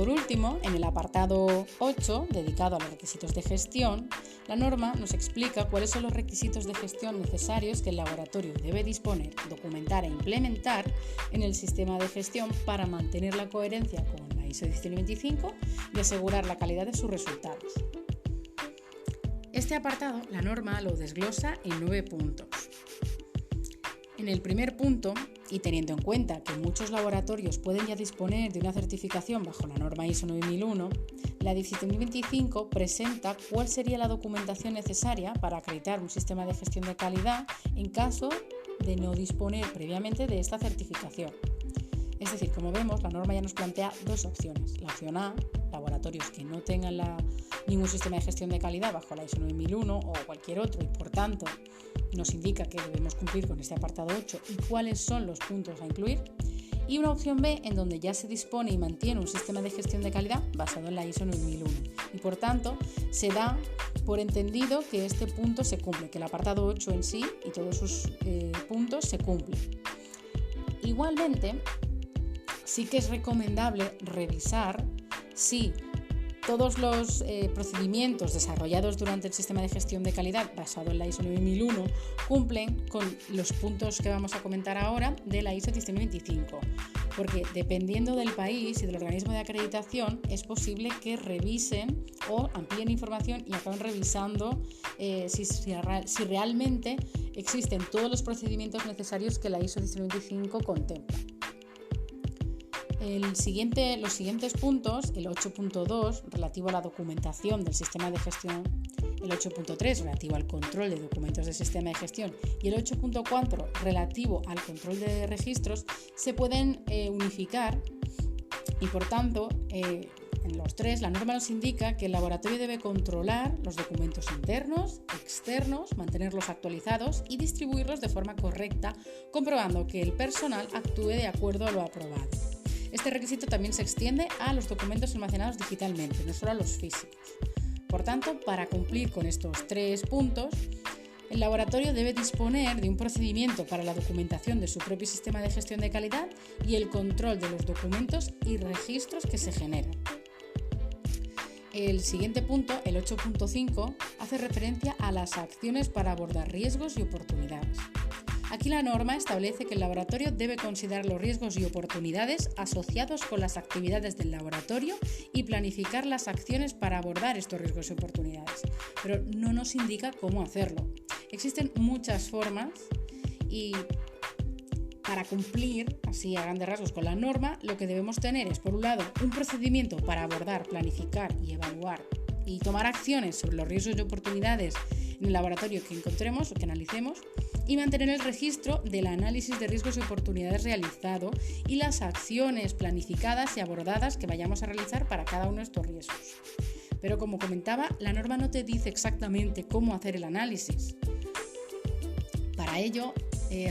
por último, en el apartado 8, dedicado a los requisitos de gestión, la norma nos explica cuáles son los requisitos de gestión necesarios que el laboratorio debe disponer, documentar e implementar en el sistema de gestión para mantener la coherencia con la ISO 17025 y asegurar la calidad de sus resultados. Este apartado, la norma lo desglosa en 9 puntos. En el primer punto, y teniendo en cuenta que muchos laboratorios pueden ya disponer de una certificación bajo la norma ISO 9001, la 17025 presenta cuál sería la documentación necesaria para acreditar un sistema de gestión de calidad en caso de no disponer previamente de esta certificación. Es decir, como vemos, la norma ya nos plantea dos opciones. La opción A, laboratorios que no tengan ningún sistema de gestión de calidad bajo la ISO 9001 o cualquier otro y por tanto nos indica que debemos cumplir con este apartado 8 y cuáles son los puntos a incluir. Y una opción B en donde ya se dispone y mantiene un sistema de gestión de calidad basado en la ISO 9001 y por tanto se da por entendido que este punto se cumple, que el apartado 8 en sí y todos sus puntos se cumplen. Igualmente, sí que es recomendable revisar si todos los procedimientos desarrollados durante el sistema de gestión de calidad basado en la ISO 9001 cumplen con los puntos que vamos a comentar ahora de la ISO 17025, porque dependiendo del país y del organismo de acreditación es posible que revisen o amplíen información y acaben revisando si realmente existen todos los procedimientos necesarios que la ISO 17025 contempla. Los siguientes puntos, el 8.2 relativo a la documentación del sistema de gestión, el 8.3 relativo al control de documentos del sistema de gestión y el 8.4 relativo al control de registros se pueden unificar y por tanto en los tres la norma nos indica que el laboratorio debe controlar los documentos internos, externos, mantenerlos actualizados y distribuirlos de forma correcta, comprobando que el personal actúe de acuerdo a lo aprobado. Este requisito también se extiende a los documentos almacenados digitalmente, no solo a los físicos. Por tanto, para cumplir con estos 3 puntos, el laboratorio debe disponer de un procedimiento para la documentación de su propio sistema de gestión de calidad y el control de los documentos y registros que se generan. El siguiente punto, el 8.5, hace referencia a las acciones para abordar riesgos y oportunidades. Aquí la norma establece que el laboratorio debe considerar los riesgos y oportunidades asociados con las actividades del laboratorio y planificar las acciones para abordar estos riesgos y oportunidades, pero no nos indica cómo hacerlo. Existen muchas formas y para cumplir, así a grandes rasgos, con la norma, lo que debemos tener es, por un lado, un procedimiento para abordar, planificar y evaluar y tomar acciones sobre los riesgos y oportunidades en el laboratorio que encontremos o que analicemos, y mantener el registro del análisis de riesgos y oportunidades realizado y las acciones planificadas y abordadas que vayamos a realizar para cada uno de estos riesgos. Pero como comentaba, la norma no te dice exactamente cómo hacer el análisis. Para ello,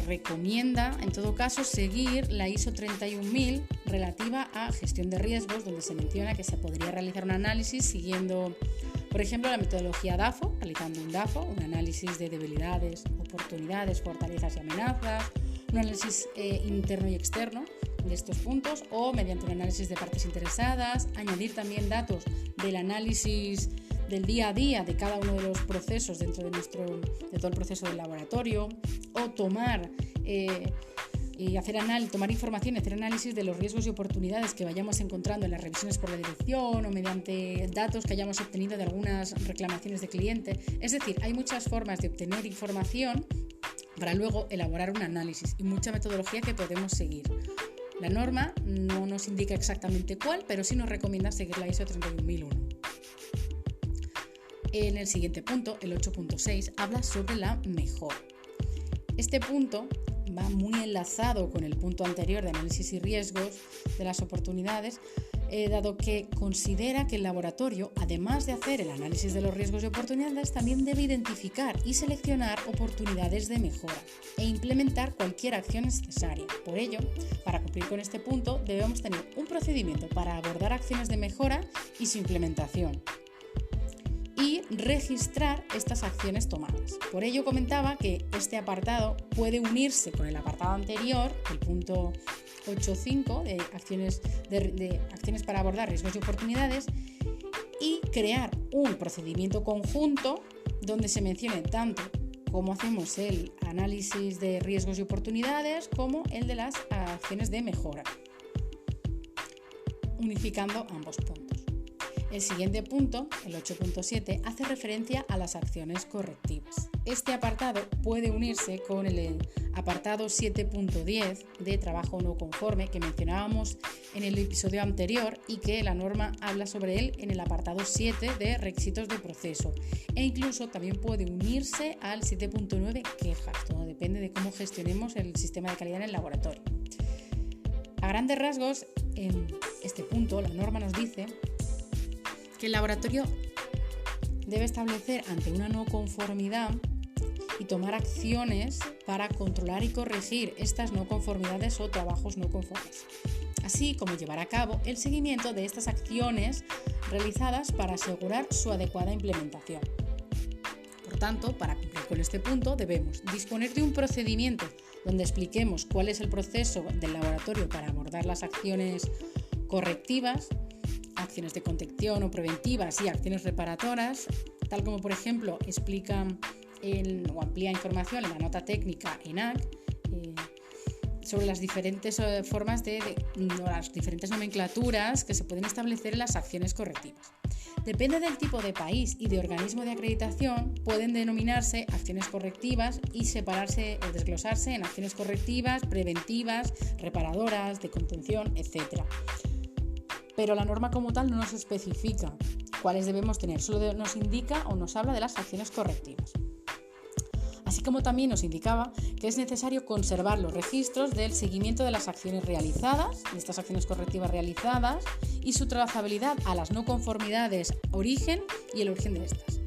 recomienda, en todo caso, seguir la ISO 31000 relativa a gestión de riesgos, donde se menciona que se podría realizar un análisis siguiendo, por ejemplo, la metodología DAFO, realizando un DAFO, un análisis de debilidades, oportunidades, fortalezas y amenazas, un análisis interno y externo de estos puntos o mediante un análisis de partes interesadas, añadir también datos del análisis del día a día de cada uno de los procesos dentro de todo el proceso del laboratorio o tomar información y hacer análisis de los riesgos y oportunidades que vayamos encontrando en las revisiones por la dirección o mediante datos que hayamos obtenido de algunas reclamaciones de cliente. Es decir, hay muchas formas de obtener información para luego elaborar un análisis y mucha metodología que podemos seguir. La norma no nos indica exactamente cuál, pero sí nos recomienda seguir la ISO 31001. En el siguiente punto, el 8.6, habla sobre la mejora. Este punto va muy enlazado con el punto anterior de análisis y riesgos de las oportunidades, dado que considera que el laboratorio, además de hacer el análisis de los riesgos y oportunidades, también debe identificar y seleccionar oportunidades de mejora e implementar cualquier acción necesaria. Por ello, para cumplir con este punto, debemos tener un procedimiento para abordar acciones de mejora y su implementación y registrar estas acciones tomadas. Por ello comentaba que este apartado puede unirse con el apartado anterior, el punto 8.5 de acciones para abordar riesgos y oportunidades, y crear un procedimiento conjunto donde se mencione tanto cómo hacemos el análisis de riesgos y oportunidades como el de las acciones de mejora, unificando ambos puntos. El siguiente punto, el 8.7, hace referencia a las acciones correctivas. Este apartado puede unirse con el apartado 7.10 de trabajo no conforme que mencionábamos en el episodio anterior y que la norma habla sobre él en el apartado 7 de requisitos de proceso, e incluso también puede unirse al 7.9 quejas. Todo depende de cómo gestionemos el sistema de calidad en el laboratorio. A grandes rasgos, en este punto la norma nos dice que el laboratorio debe establecer ante una no conformidad y tomar acciones para controlar y corregir estas no conformidades o trabajos no conformes, así como llevar a cabo el seguimiento de estas acciones realizadas para asegurar su adecuada implementación. Por tanto, para cumplir con este punto debemos disponer de un procedimiento donde expliquemos cuál es el proceso del laboratorio para abordar las acciones correctivas, acciones de contención o preventivas y acciones reparadoras, tal como por ejemplo explica o amplía información en la nota técnica ENAC sobre las diferentes formas las diferentes nomenclaturas que se pueden establecer en las acciones correctivas. Depende del tipo de país y de organismo de acreditación, pueden denominarse acciones correctivas y separarse o desglosarse en acciones correctivas, preventivas, reparadoras, de contención, etc. Pero la norma como tal no nos especifica cuáles debemos tener, solo nos indica o nos habla de las acciones correctivas. Así como también nos indicaba que es necesario conservar los registros del seguimiento de las acciones realizadas, de estas acciones correctivas realizadas, y su trazabilidad a las no conformidades origen y el origen de estas.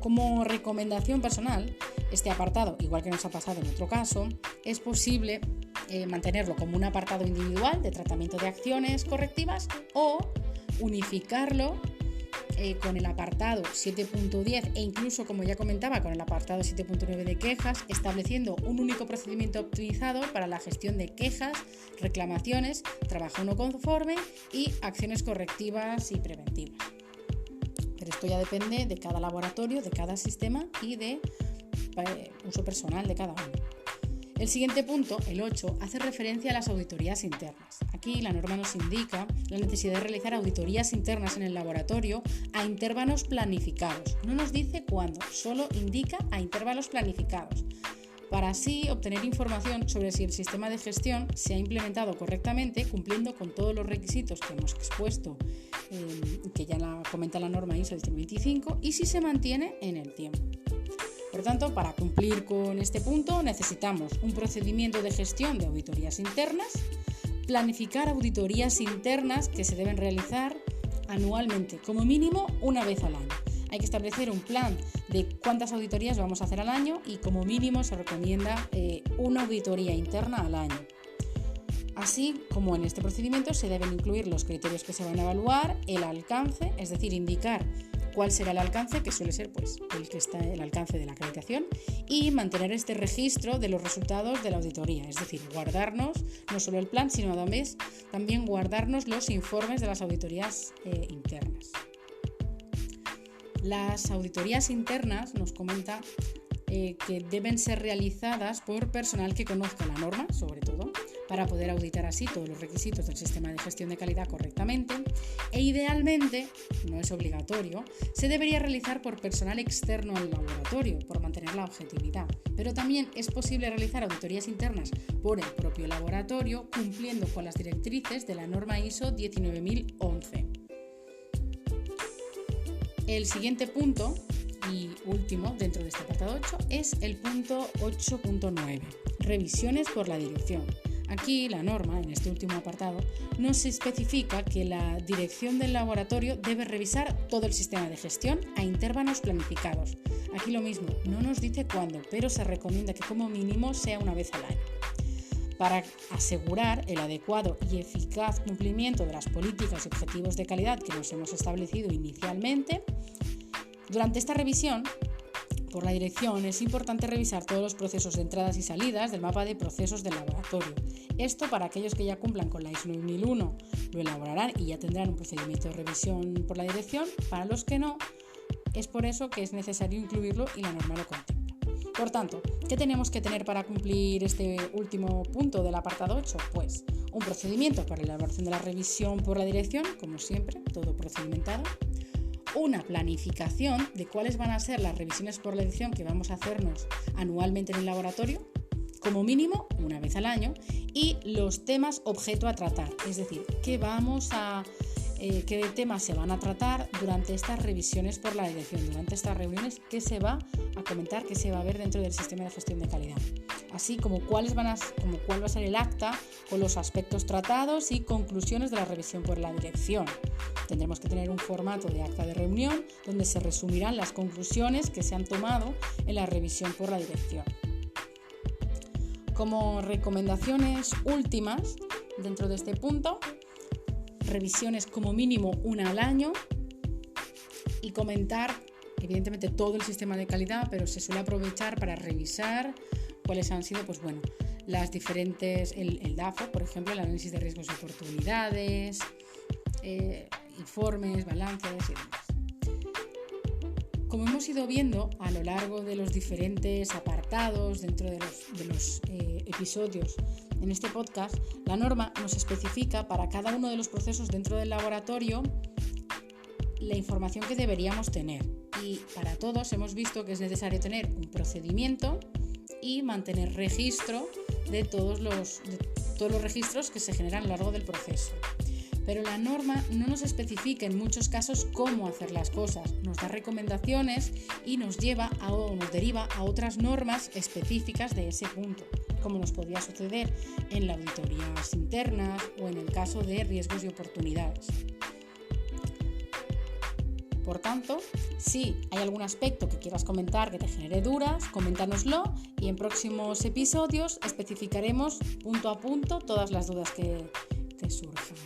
Como recomendación personal, este apartado, igual que nos ha pasado en otro caso, es posible mantenerlo como un apartado individual de tratamiento de acciones correctivas o unificarlo con el apartado 7.10 e incluso, como ya comentaba, con el apartado 7.9 de quejas, estableciendo un único procedimiento optimizado para la gestión de quejas, reclamaciones, trabajo no conforme y acciones correctivas y preventivas. Pero esto ya depende de cada laboratorio, de cada sistema y de uso personal de cada uno. El siguiente punto, el 8, hace referencia a las auditorías internas. Aquí la norma nos indica la necesidad de realizar auditorías internas en el laboratorio a intervalos planificados. No nos dice cuándo, solo indica a intervalos planificados, para así obtener información sobre si el sistema de gestión se ha implementado correctamente, cumpliendo con todos los requisitos que hemos expuesto, que ya comenta la norma ISO 17025, y si se mantiene en el tiempo. Por tanto, para cumplir con este punto necesitamos un procedimiento de gestión de auditorías internas, planificar auditorías internas que se deben realizar anualmente, como mínimo una vez al año. Hay que establecer un plan de cuántas auditorías vamos a hacer al año y como mínimo se recomienda una auditoría interna al año. Así como en este procedimiento se deben incluir los criterios que se van a evaluar, el alcance, es decir, indicar cuál será el alcance, que suele ser el que está el alcance de la acreditación, y mantener este registro de los resultados de la auditoría, es decir, guardarnos no solo el plan, sino también guardarnos los informes de las auditorías internas. Las auditorías internas nos comenta que deben ser realizadas por personal que conozca la norma, sobre todo, para poder auditar así todos los requisitos del sistema de gestión de calidad correctamente, e idealmente, no es obligatorio, se debería realizar por personal externo al laboratorio, por mantener la objetividad, pero también es posible realizar auditorías internas por el propio laboratorio, cumpliendo con las directrices de la norma ISO 19011. El siguiente punto y último dentro de este apartado 8 es el punto 8.9, revisiones por la dirección. Aquí la norma, en este último apartado, nos especifica que la dirección del laboratorio debe revisar todo el sistema de gestión a intervalos planificados. Aquí lo mismo, no nos dice cuándo, pero se recomienda que como mínimo sea una vez al año. Para asegurar el adecuado y eficaz cumplimiento de las políticas y objetivos de calidad que nos hemos establecido inicialmente, durante esta revisión por la dirección, es importante revisar todos los procesos de entradas y salidas del mapa de procesos del laboratorio. Esto, para aquellos que ya cumplan con la ISO 9001, lo elaborarán y ya tendrán un procedimiento de revisión por la dirección. Para los que no, es por eso que es necesario incluirlo y la norma lo contempla. Por tanto, ¿qué tenemos que tener para cumplir este último punto del apartado 8? Pues un procedimiento para la elaboración de la revisión por la dirección, como siempre, todo procedimentado. Una planificación de cuáles van a ser las revisiones por la dirección que vamos a hacernos anualmente en el laboratorio, como mínimo una vez al año, y los temas objeto a tratar, es decir, qué temas se van a tratar durante estas revisiones por la dirección, durante estas reuniones, qué se va a comentar, qué se va a ver dentro del sistema de gestión de calidad, así como cuál va a ser el acta con los aspectos tratados y conclusiones de la revisión por la dirección. Tendremos que tener un formato de acta de reunión donde se resumirán las conclusiones que se han tomado en la revisión por la dirección. Como recomendaciones últimas dentro de este punto, revisiones como mínimo una al año y comentar, evidentemente, todo el sistema de calidad, pero se suele aprovechar para revisar cuáles han sido, las diferentes, el DAFO, por ejemplo, el análisis de riesgos y oportunidades, informes, balances y demás. Como hemos ido viendo a lo largo de los diferentes apartados dentro de los episodios en este podcast, la norma nos especifica para cada uno de los procesos dentro del laboratorio la información que deberíamos tener, y para todos hemos visto que es necesario tener un procedimiento y mantener registro de todos los registros que se generan a lo largo del proceso. Pero la norma no nos especifica en muchos casos cómo hacer las cosas, nos da recomendaciones y nos deriva a otras normas específicas de ese punto, como nos podría suceder en las auditorías internas o en el caso de riesgos y oportunidades. Por tanto, si hay algún aspecto que quieras comentar que te genere dudas, coméntanoslo y en próximos episodios especificaremos punto a punto todas las dudas que te surjan.